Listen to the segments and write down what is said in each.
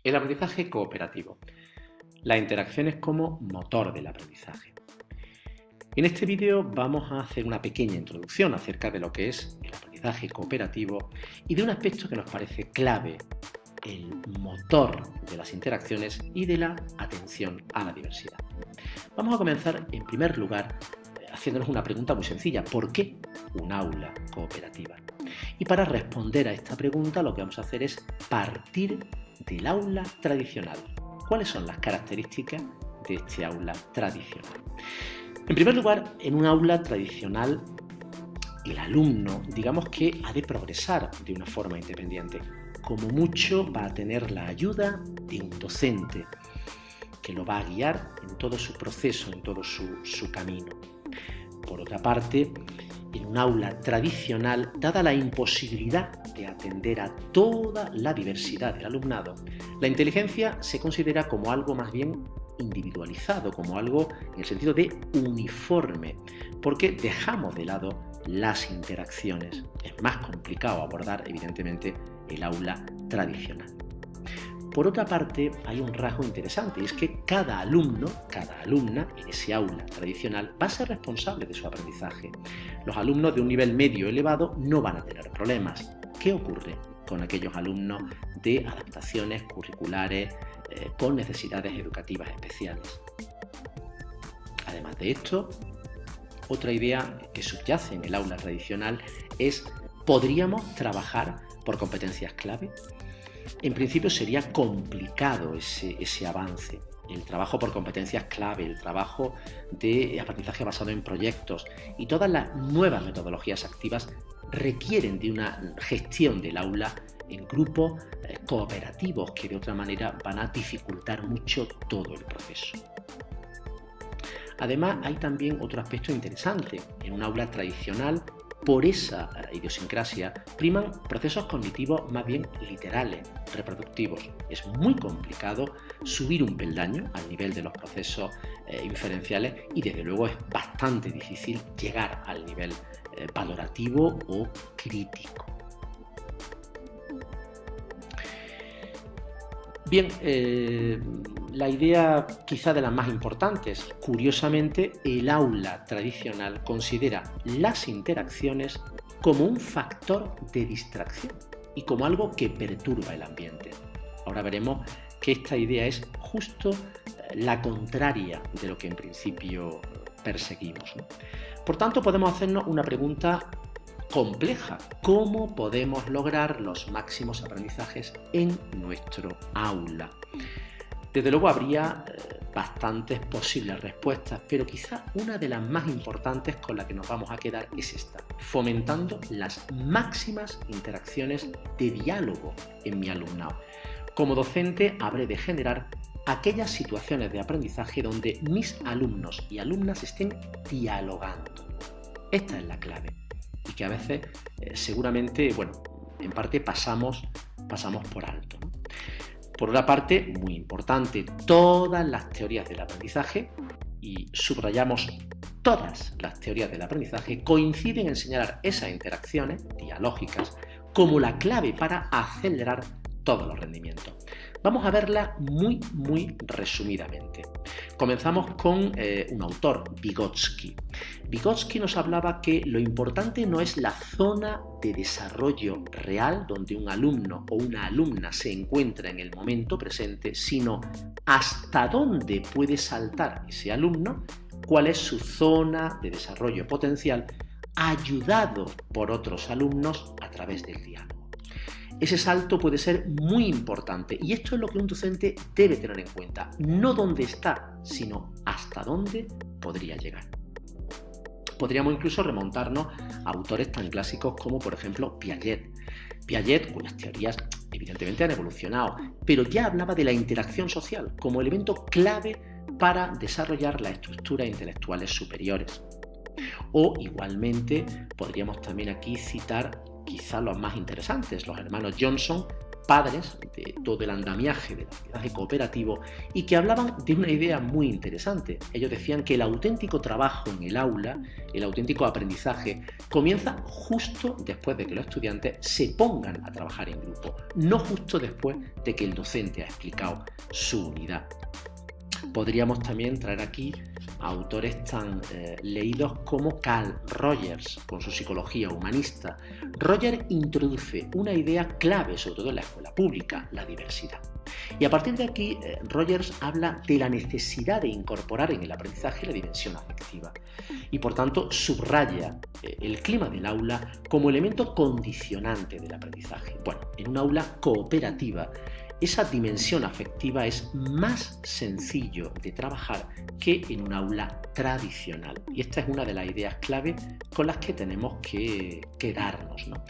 El aprendizaje cooperativo. Las interacciones como motor del aprendizaje. En este vídeo vamos a hacer una pequeña introducción acerca de lo que es el aprendizaje cooperativo y de un aspecto que nos parece clave, el motor de las interacciones y de la atención a la diversidad. Vamos a comenzar en primer lugar haciéndonos una pregunta muy sencilla: ¿por qué un aula cooperativa? Y para responder a esta pregunta lo que vamos a hacer es partir del aula tradicional. ¿Cuáles son las características de este aula tradicional? En primer lugar, en un aula tradicional el alumno, digamos que ha de progresar de una forma independiente. Como mucho va a tener la ayuda de un docente que lo va a guiar en todo su proceso, en todo su camino. Por otra parte, en un aula tradicional, dada la imposibilidad de atender a toda la diversidad del alumnado, la inteligencia se considera como algo más bien individualizado, como algo en el sentido de uniforme, porque dejamos de lado las interacciones. Es más complicado abordar, evidentemente, el aula tradicional. Por otra parte, hay un rasgo interesante, y es que cada alumno, cada alumna en ese aula tradicional va a ser responsable de su aprendizaje. Los alumnos de un nivel medio elevado no van a tener problemas. ¿Qué ocurre con aquellos alumnos de adaptaciones curriculares con necesidades educativas especiales? Además de esto, otra idea que subyace en el aula tradicional es: ¿podríamos trabajar por competencias clave? En principio sería complicado ese avance. El trabajo por competencias clave, el trabajo de aprendizaje basado en proyectos y todas las nuevas metodologías activas requieren de una gestión del aula en grupos cooperativos que de otra manera van a dificultar mucho todo el proceso. Además, hay también otro aspecto interesante. En un aula tradicional, por esa idiosincrasia, priman procesos cognitivos más bien literales, reproductivos. Es muy complicado subir un peldaño al nivel de los procesos inferenciales y desde luego es bastante difícil llegar al nivel valorativo o crítico. Bien, la idea quizá de las más importantes. Curiosamente, el aula tradicional considera las interacciones como un factor de distracción y como algo que perturba el ambiente. Ahora veremos que esta idea es justo la contraria de lo que en principio perseguimos, ¿no? Por tanto, podemos hacernos una pregunta compleja: ¿cómo podemos lograr los máximos aprendizajes en nuestro aula? Desde luego habría bastantes posibles respuestas, pero quizá una de las más importantes con la que nos vamos a quedar es esta: fomentando las máximas interacciones de diálogo en mi alumnado. Como docente habré de generar aquellas situaciones de aprendizaje donde mis alumnos y alumnas estén dialogando. Esta es la clave. Y que a veces seguramente, en parte pasamos por alto, ¿no? Por otra parte, muy importante, todas las teorías del aprendizaje, y subrayamos todas las teorías del aprendizaje, coinciden en señalar esas interacciones dialógicas como la clave para acelerar todos los rendimientos. Vamos a verla muy resumidamente. Comenzamos con un autor, Vygotsky. Vygotsky nos hablaba que lo importante no es la zona de desarrollo real donde un alumno o una alumna se encuentra en el momento presente, sino hasta dónde puede saltar ese alumno, cuál es su zona de desarrollo potencial, ayudado por otros alumnos a través del diálogo. Ese salto puede ser muy importante y esto es lo que un docente debe tener en cuenta: no dónde está, sino hasta dónde podría llegar. Podríamos incluso remontarnos a autores tan clásicos como, por ejemplo, Piaget. Piaget, cuyas teorías evidentemente han evolucionado, pero ya hablaba de la interacción social como elemento clave para desarrollar las estructuras intelectuales superiores. O igualmente podríamos también aquí citar quizá los más interesantes, los hermanos Johnson padres de todo el andamiaje del aprendizaje cooperativo y que hablaban de una idea muy interesante. Ellos decían que el auténtico trabajo en el aula, el auténtico aprendizaje, comienza justo después de que los estudiantes se pongan a trabajar en grupo, no justo después de que el docente ha explicado su unidad. Podríamos también traer aquí a autores tan leídos como Carl Rogers, con su psicología humanista. Rogers introduce una idea clave, sobre todo en la escuela pública, la diversidad. Y a partir de aquí, Rogers habla de la necesidad de incorporar en el aprendizaje la dimensión afectiva y, por tanto, subraya el clima del aula como elemento condicionante del aprendizaje. Bueno, en un aula cooperativa, esa dimensión afectiva es más sencillo de trabajar que en un aula tradicional. Y esta es una de las ideas clave con las que tenemos que quedarnos, ¿no?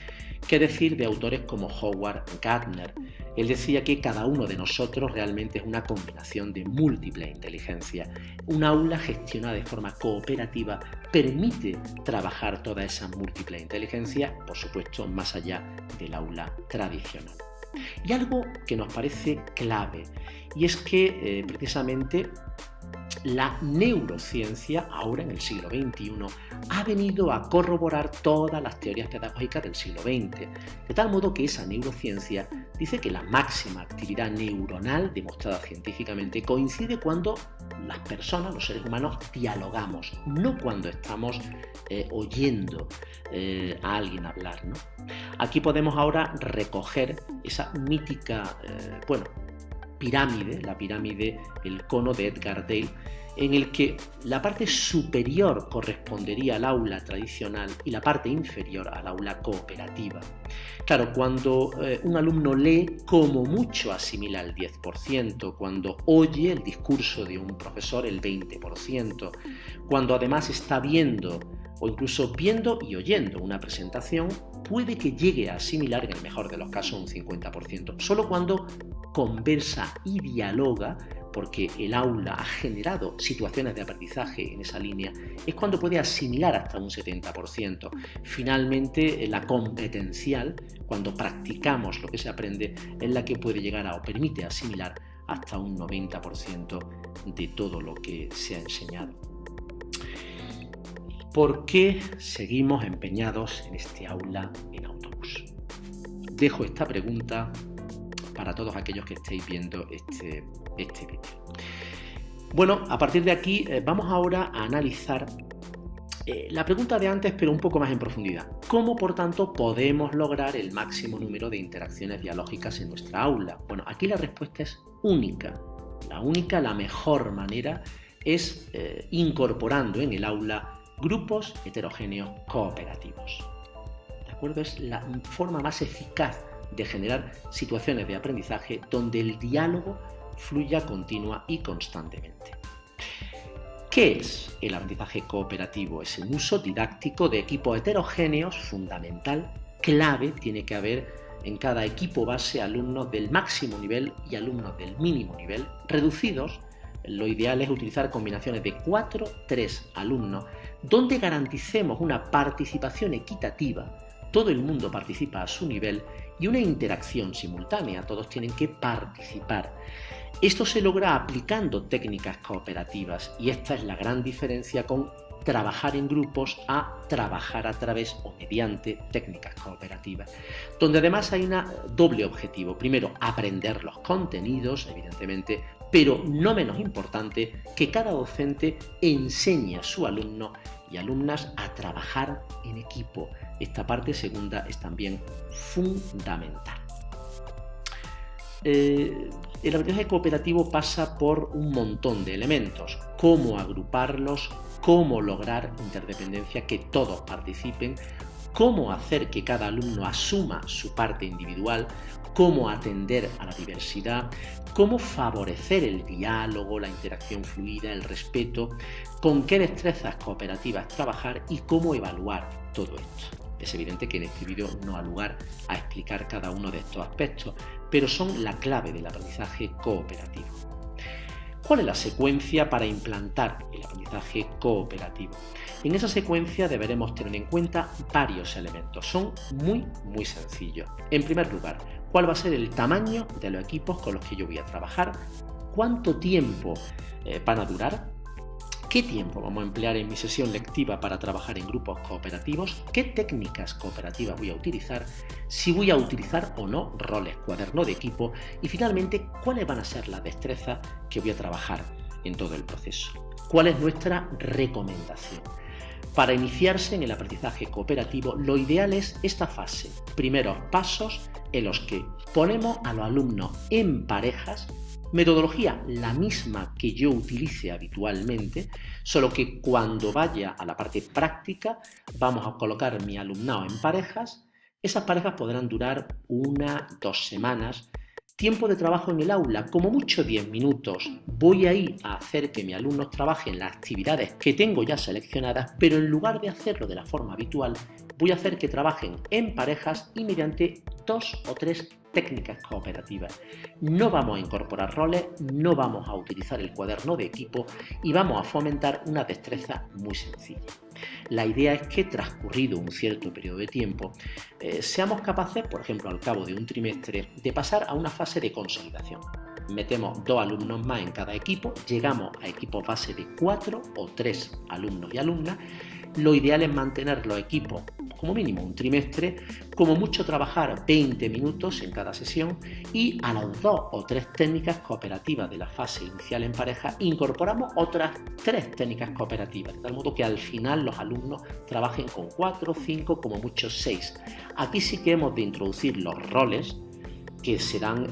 ¿Qué decir de autores como Howard Gardner? Él decía que cada uno de nosotros realmente es una combinación de múltiples inteligencias. Un aula gestionada de forma cooperativa permite trabajar todas esas múltiples inteligencias, por supuesto, más allá del aula tradicional. Y algo que nos parece clave, y es que precisamente la neurociencia, ahora en el siglo XXI, ha venido a corroborar todas las teorías pedagógicas del siglo XX, de tal modo que esa neurociencia dice que la máxima actividad neuronal demostrada científicamente coincide cuando las personas, los seres humanos, dialogamos, no cuando estamos oyendo a alguien hablar, ¿no? Aquí podemos ahora recoger esa mítica, pirámide, la pirámide, el cono de Edgar Dale, en el que la parte superior correspondería al aula tradicional y la parte inferior al aula cooperativa. Claro, cuando un alumno lee, como mucho asimila el 10%, cuando oye el discurso de un profesor el 20%, cuando además está viendo o incluso viendo y oyendo una presentación, puede que llegue a asimilar en el mejor de los casos un 50%. Solo cuando conversa y dialoga, porque el aula ha generado situaciones de aprendizaje en esa línea, es cuando puede asimilar hasta un 70%. Finalmente, la competencial, cuando practicamos lo que se aprende, es la que puede llegar a o permite asimilar hasta un 90% de todo lo que se ha enseñado. ¿Por qué seguimos empeñados en este aula en autobús? Dejo esta pregunta para todos aquellos que estéis viendo este vídeo. Bueno, a partir de aquí vamos ahora a analizar la pregunta de antes, pero un poco más en profundidad. ¿Cómo, por tanto, podemos lograr el máximo número de interacciones dialógicas en nuestra aula? Bueno, aquí la respuesta es única. La mejor manera es incorporando en el aula grupos heterogéneos cooperativos. ¿De acuerdo? Es la forma más eficaz de generar situaciones de aprendizaje donde el diálogo fluya continua y constantemente. ¿Qué es el aprendizaje cooperativo? Es el uso didáctico de equipos heterogéneos, fundamental, clave, tiene que haber en cada equipo base alumnos del máximo nivel y alumnos del mínimo nivel, reducidos. Lo ideal es utilizar combinaciones de 4-3 alumnos, donde garanticemos una participación equitativa, todo el mundo participa a su nivel, y una interacción simultánea, todos tienen que participar. Esto se logra aplicando técnicas cooperativas, y esta es la gran diferencia con trabajar en grupos a trabajar a través o mediante técnicas cooperativas, donde además hay un doble objetivo. Primero, aprender los contenidos, evidentemente, pero no menos importante, que cada docente enseñe a su alumno y alumnas a trabajar en equipo. Esta parte segunda es también fundamental. El aprendizaje cooperativo pasa por un montón de elementos. Cómo agruparlos, cómo lograr interdependencia, que todos participen, cómo hacer que cada alumno asuma su parte individual, cómo atender a la diversidad, cómo favorecer el diálogo, la interacción fluida, el respeto, con qué destrezas cooperativas trabajar y cómo evaluar todo esto. Es evidente que en este vídeo no ha lugar a explicar cada uno de estos aspectos, pero son la clave del aprendizaje cooperativo. ¿Cuál es la secuencia para implantar el aprendizaje cooperativo? En esa secuencia deberemos tener en cuenta varios elementos. Son muy sencillos. En primer lugar, cuál va a ser el tamaño de los equipos con los que yo voy a trabajar, cuánto tiempo van a durar, qué tiempo vamos a emplear en mi sesión lectiva para trabajar en grupos cooperativos, qué técnicas cooperativas voy a utilizar, si voy a utilizar o no roles, cuaderno de equipo y finalmente cuáles van a ser las destrezas que voy a trabajar en todo el proceso. ¿Cuál es nuestra recomendación? Para iniciarse en el aprendizaje cooperativo, lo ideal es esta fase, primeros pasos en los que ponemos a los alumnos en parejas, metodología la misma que yo utilice habitualmente, solo que cuando vaya a la parte práctica vamos a colocar mi alumnado en parejas. Esas parejas podrán durar 1, 2 semanas. Tiempo de trabajo en el aula, como mucho 10 minutos. Voy ahí a hacer que mis alumnos trabajen las actividades que tengo ya seleccionadas, pero en lugar de hacerlo de la forma habitual, voy a hacer que trabajen en parejas y mediante 2 o 3 técnicas cooperativas. No vamos a incorporar roles, no vamos a utilizar el cuaderno de equipo y vamos a fomentar una destreza muy sencilla. La idea es que transcurrido un cierto periodo de tiempo, seamos capaces, por ejemplo, al cabo de un trimestre, de pasar a una fase de consolidación. Metemos 2 alumnos más en cada equipo, llegamos a equipos base de 4 o 3 alumnos y alumnas. Lo ideal es mantener los equipos como mínimo un trimestre, como mucho trabajar 20 minutos en cada sesión y a las 2 o 3 técnicas cooperativas de la fase inicial en pareja incorporamos otras 3 técnicas cooperativas, de tal modo que al final los alumnos trabajen con 4, 5, como mucho 6. Aquí sí que hemos de introducir los roles que serán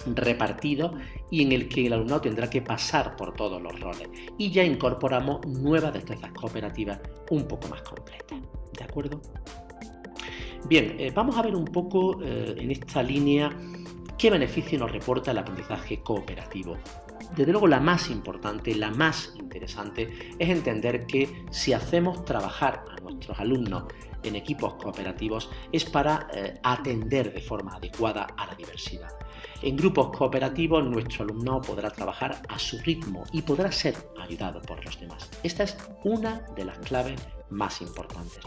repartidos y en el que el alumnado tendrá que pasar por todos los roles y ya incorporamos nuevas destrezas cooperativas un poco más completas. ¿De acuerdo? Bien, vamos a ver un poco en esta línea qué beneficio nos reporta el aprendizaje cooperativo. Desde luego la más importante, la más interesante es entender que si hacemos trabajar a nuestros alumnos en equipos cooperativos es para atender de forma adecuada a la diversidad. En grupos cooperativos nuestro alumnado podrá trabajar a su ritmo y podrá ser ayudado por los demás. Esta es una de las claves más importantes.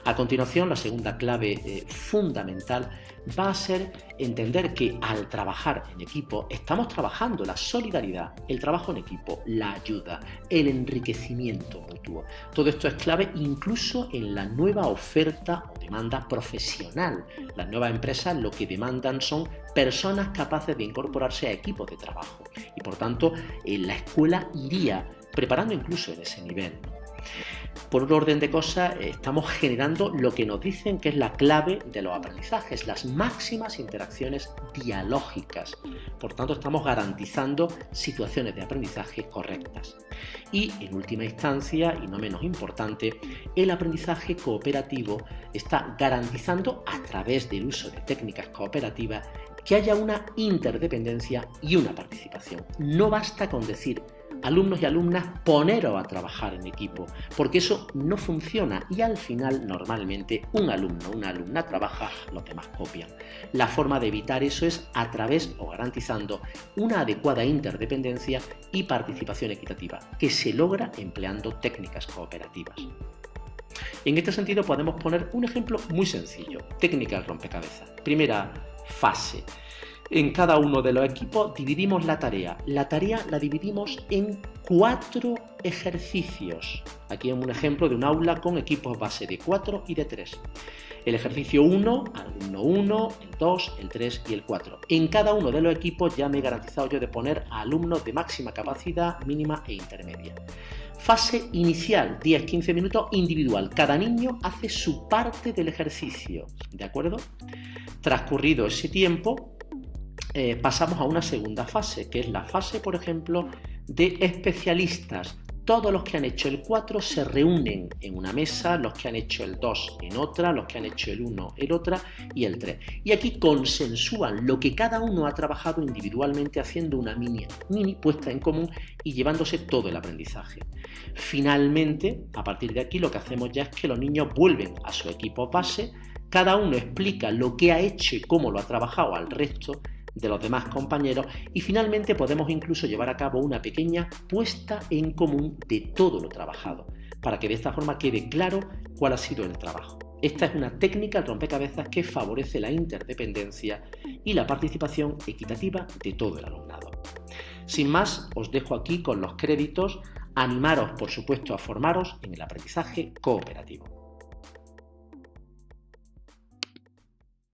A continuación, la segunda clave fundamental va a ser entender que al trabajar en equipo estamos trabajando la solidaridad, el trabajo en equipo, la ayuda, el enriquecimiento mutuo. Todo esto es clave incluso en la nueva oferta o demanda profesional. Las nuevas empresas lo que demandan son personas capaces de incorporarse a equipos de trabajo y por tanto la escuela iría preparando incluso en ese nivel. Por un orden de cosas, estamos generando lo que nos dicen que es la clave de los aprendizajes, las máximas interacciones dialógicas. Por tanto, estamos garantizando situaciones de aprendizaje correctas. Y, en última instancia, y no menos importante, el aprendizaje cooperativo está garantizando, a través del uso de técnicas cooperativas, que haya una interdependencia y una participación. No basta con decir alumnos y alumnas, poneros a trabajar en equipo, porque eso no funciona y al final normalmente un alumno o una alumna trabaja, los demás copian. La forma de evitar eso es a través o garantizando una adecuada interdependencia y participación equitativa, que se logra empleando técnicas cooperativas. En este sentido podemos poner un ejemplo muy sencillo, técnicas rompecabezas. Primera fase. En cada uno de los equipos dividimos la tarea. La tarea la dividimos en 4 ejercicios. Aquí es un ejemplo de un aula con equipos base de 4 y de 3. El ejercicio 1, alumno 1, el 2, el 3 y el 4. En cada uno de los equipos ya me he garantizado yo de poner a alumnos de máxima capacidad, mínima e intermedia. Fase inicial, 10-15 minutos individual. Cada niño hace su parte del ejercicio. ¿De acuerdo? Transcurrido ese tiempo, pasamos a una segunda fase, que es la fase, por ejemplo, de especialistas. Todos los que han hecho el 4 se reúnen en una mesa, los que han hecho el 2 en otra, los que han hecho el 1 en otra y el 3. Y aquí consensúan lo que cada uno ha trabajado individualmente haciendo una mini puesta en común y llevándose todo el aprendizaje. Finalmente, a partir de aquí lo que hacemos ya es que los niños vuelven a su equipo base, cada uno explica lo que ha hecho y cómo lo ha trabajado al resto de los demás compañeros y finalmente podemos incluso llevar a cabo una pequeña puesta en común de todo lo trabajado para que de esta forma quede claro cuál ha sido el trabajo. Esta es una técnica al rompecabezas que favorece la interdependencia y la participación equitativa de todo el alumnado. Sin más, os dejo aquí con los créditos. Animaros, por supuesto, a formaros en el aprendizaje cooperativo.